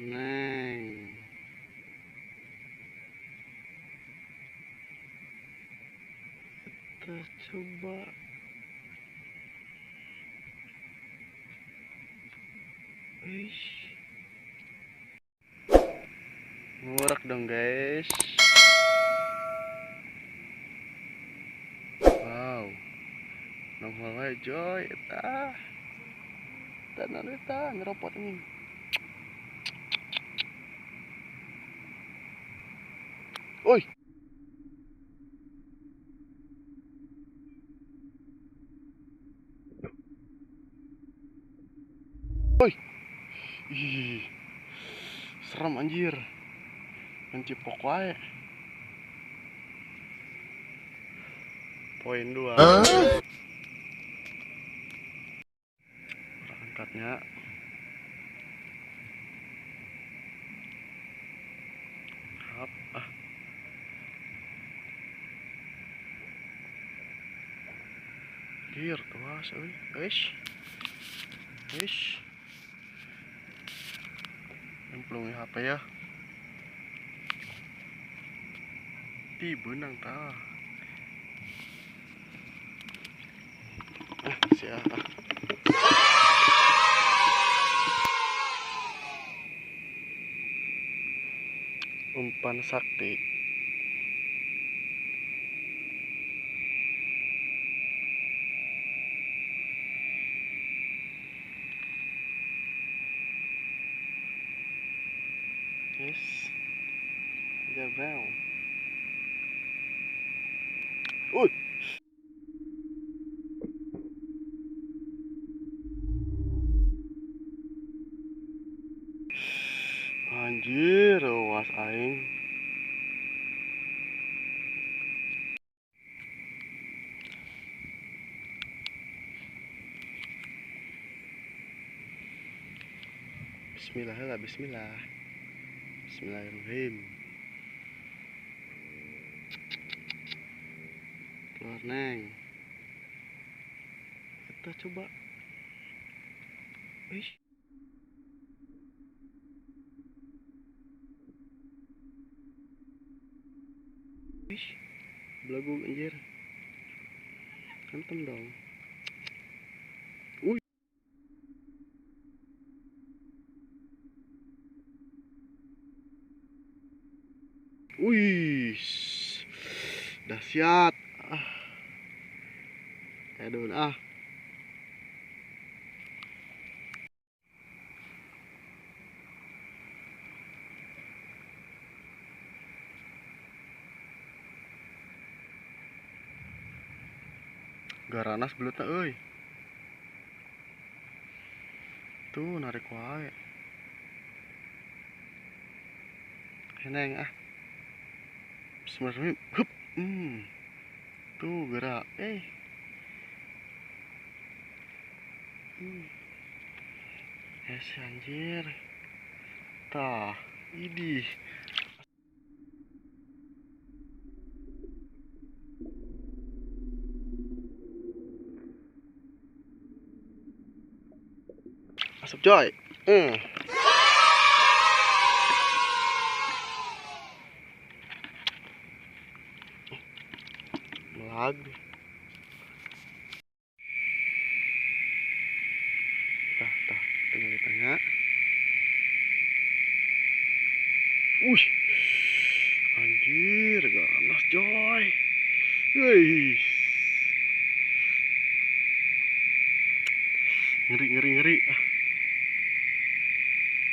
Neng, kita coba. Ish, ngurak dong guys. Wow, nongol aja joy, eta ngeropot ini. Oi, oi, ih, serem anjir, mencipok wae. Poin 2. Angkatnya. Hap, Anjir, tuas euy. Eish. Nyemplungin HP ya. Di benang tah. Sia. Umpan sakti. Yes. Jabel. Anjir, was aing. Bismillah lah, bismillah. Bismillahirrahmanirrahim. Keluar neng. Kita coba. Wih. Wih. Belagu anjir. Kantem dong. Wih. Wih. Dahsyat. Aduh. Garanas belutna euy. Tuh narik wae. Neng Bismillahirrahmanirrahim. Hup. Tuh gerak. Anjir. Tah, idih. Masuk coy. Melag. Tengah di tengah. Anjir, ganas coy. Guys. Ngeri.